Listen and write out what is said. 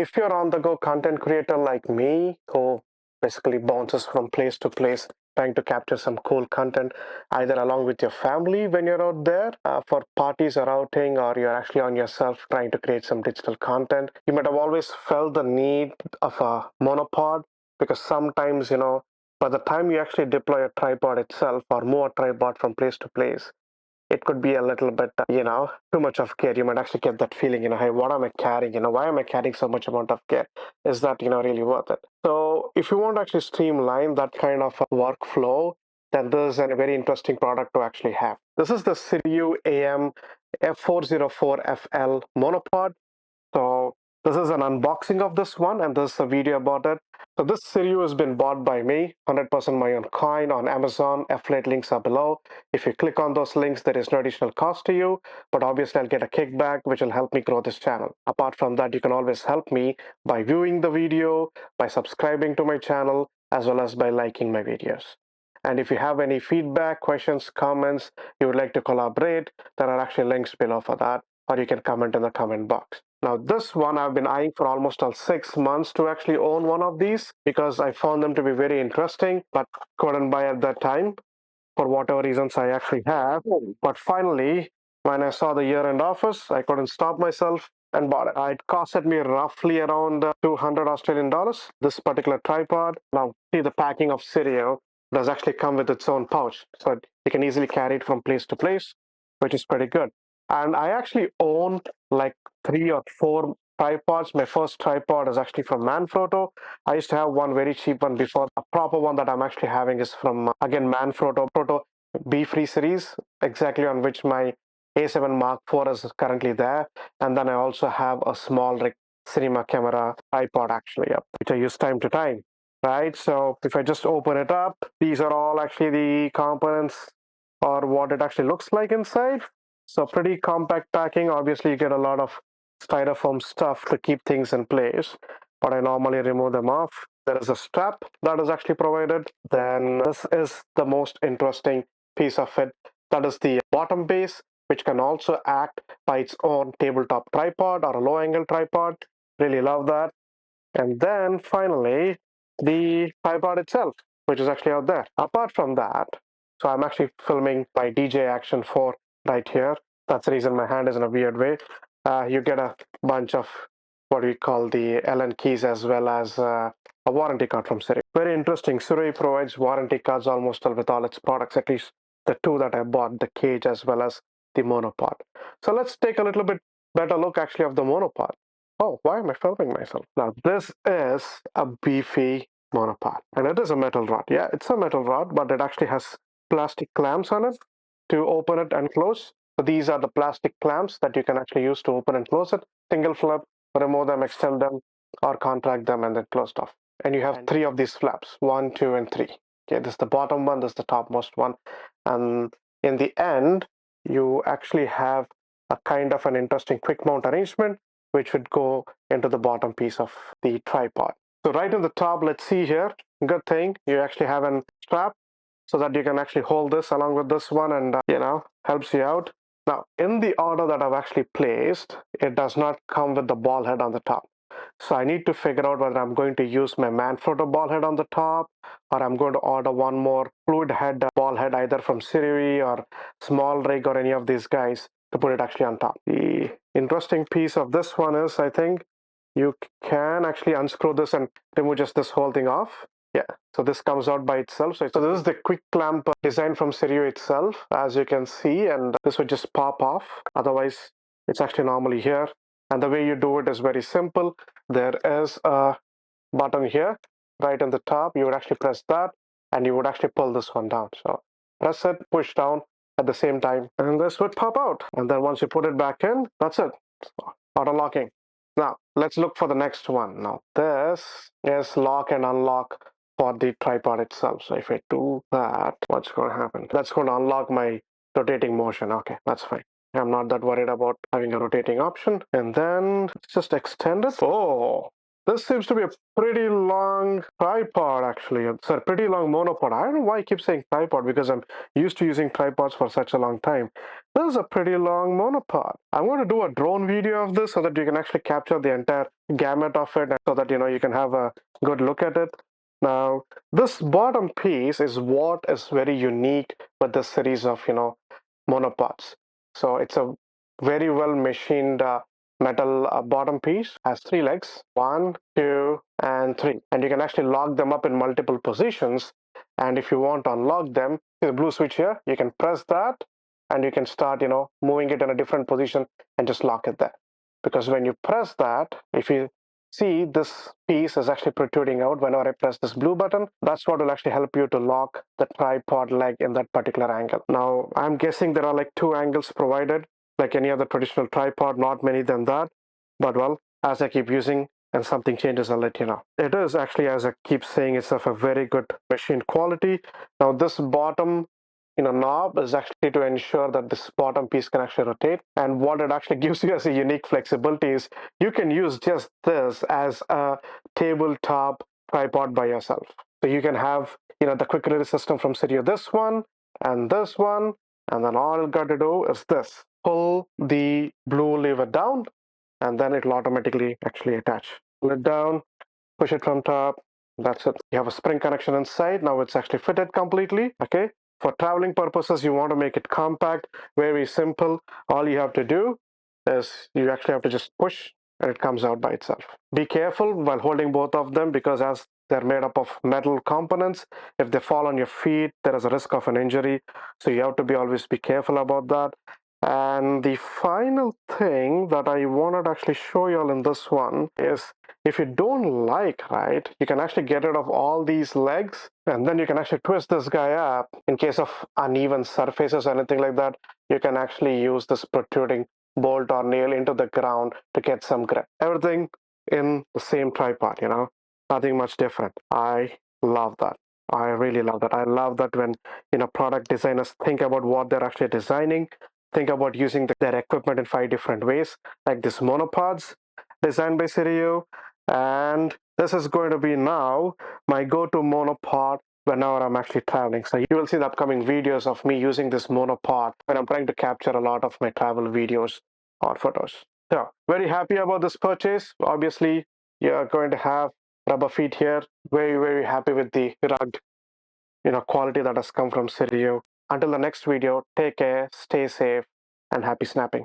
if you're on the go content creator like me, who basically bounces from place to place trying to capture some cool content, either along with your family when you're out there for parties or outing, or you're actually on yourself trying to create some digital content, you might have always felt the need of a monopod, because sometimes, by the time you actually deploy a tripod itself or move a tripod from place to place, it could be a little bit, too much of care. You might actually get that feeling, hey, what am I carrying? Why am I carrying so much amount of care? Is that, really worth it? So if you want to actually streamline that kind of workflow, then this is a very interesting product to actually have. This is the SIRUI AM-404FL Monopod. So this is an unboxing of this one, and this is a video about it. So this Sirui has been bought by me, 100% my own coin on Amazon. Affiliate links are below. If you click on those links, there is no additional cost to you, but obviously I'll get a kickback, which will help me grow this channel. Apart from that, you can always help me by viewing the video, by subscribing to my channel, as well as by liking my videos. And if you have any feedback, questions, comments, you would like to collaborate, there are actually links below for that, or you can comment in the comment box. Now this one I've been eyeing for almost 6 months to actually own one of these, because I found them to be very interesting, but couldn't buy at that time for whatever reasons I actually have. But finally, when I saw the year-end offers, I couldn't stop myself and bought it. It costed me roughly around 200 Australian dollars, this particular tripod. Now see, the packing of Sirui does actually come with its own pouch, so you can easily carry it from place to place, which is pretty good. And I actually own like 3 or 4 tripods. My first tripod is actually from Manfrotto. I used to have one very cheap one before. A proper one that I'm actually having is from, again, Manfrotto B-Free series, exactly on which my A7 Mark IV is currently there. And then I also have a small cinema camera tripod actually, which I use time to time. Right, so if I just open it up, these are all actually the components, or what it actually looks like inside. So pretty compact packing. Obviously, you get a lot of styrofoam stuff to keep things in place, but I normally remove them off. There is a strap that is actually provided. Then this is the most interesting piece of it. That is the bottom base, which can also act by its own tabletop tripod or a low angle tripod. Really love that. And then finally, the tripod itself, which is actually out there. Apart from that, so I'm actually filming my DJ Action 4 right here. That's the reason my hand is in a weird way. You get a bunch of what we call the Allen keys, as well as a warranty card from Sirui. Very interesting. Sirui provides warranty cards almost with all its products, at least the 2 that I bought, the cage as well as the monopod. So let's take a little bit better look actually of the monopod. Oh, why am I filming myself? Now, this is a beefy monopod, and it is a metal rod. Yeah, it's a metal rod, but it actually has plastic clamps on it to open it and close. So these are the plastic clamps that you can actually use to open and close it. Single flip, remove them, extend them, or contract them, and then closed off. And you have 3 of these flaps, 1, 2, and 3. Okay, this is the bottom one, this is the topmost one. And in the end, you actually have a kind of an interesting quick mount arrangement, which would go into the bottom piece of the tripod. So right in the top, let's see here, good thing, you actually have a strap so that you can actually hold this along with this one, and helps you out. Now, in the order that I've actually placed, it does not come with the ball head on the top. So I need to figure out whether I'm going to use my Manfrotto ball head on the top, or I'm going to order one more fluid head ball head, either from Sirui or Small Rig or any of these guys, to put it actually on top. The interesting piece of this one is, I think you can actually unscrew this and remove just this whole thing off. Yeah, so this comes out by itself. So this is the quick clamp design from Sirui itself, as you can see, and this would just pop off. Otherwise, it's actually normally here. And the way you do it is very simple. There is a button here, right on the top. You would actually press that, and you would actually pull this one down. So press it, push down at the same time, and this would pop out. And then once you put it back in, that's it. Auto locking. Now, let's look for the next one. Now, this is lock and unlock for the tripod itself. So if I do that, what's going to happen? That's going to unlock my rotating motion. Okay, that's fine. I'm not that worried about having a rotating option. And then let's just extend it. Oh, This seems to be a pretty long tripod, actually. Sorry, pretty long monopod. I don't know why I keep saying tripod because I'm used to using tripods for such a long time. This is a pretty long monopod. I'm going to do a drone video of this so that you can actually capture the entire gamut of it, so that you can have a good look at it. Now, this bottom piece is what is very unique with this series of monopods. So it's a very well machined metal bottom piece, has three legs, one, two, and three. And you can actually lock them up in multiple positions. And if you want to unlock them, the blue switch here, you can press that and you can start, moving it in a different position and just lock it there. Because when you press that, if you see this piece is actually protruding out whenever I press this blue button, that's what will actually help you to lock the tripod leg in that particular angle. Now, I'm guessing there are like two angles provided like any other traditional tripod, not many than that. But well, as I keep using and something changes, I'll let you know. It is actually, as I keep saying, it's of a very good machine quality. Now this bottom knob is actually to ensure that this bottom piece can actually rotate. And what it actually gives you as a unique flexibility is you can use just this as a tabletop tripod by yourself. So you can have the quick release system from Sirui, this one and this one, and then all you got to do is this: pull the blue lever down, and then it'll automatically actually attach. Pull it down, push it from top. That's it. You have a spring connection inside. Now it's actually fitted completely. Okay. For traveling purposes, you want to make it compact, very simple. All you have to do is you actually have to just push and it comes out by itself. Be careful while holding both of them because as they're made up of metal components, if they fall on your feet, there is a risk of an injury. So you have to be always be careful about that. And the final thing that I wanted to actually show you all in this one is if you don't like, right, you can actually get rid of all these legs and then you can actually twist this guy up in case of uneven surfaces or anything like that. You can actually use this protruding bolt or nail into the ground to get some grip. Everything in the same tripod, nothing much different. I love that. I really love that. I love that when product designers think about what they're actually designing, think about using their equipment in 5 different ways, like this monopods designed by Sirui. And this is going to be now my go-to monopod whenever I'm actually traveling. So you will see the upcoming videos of me using this monopod when I'm trying to capture a lot of my travel videos or photos. So very happy about this purchase. Obviously, you're going to have rubber feet here. Very, very happy with the rugged, quality that has come from Sirui. Until the next video, take care, stay safe, and happy snapping.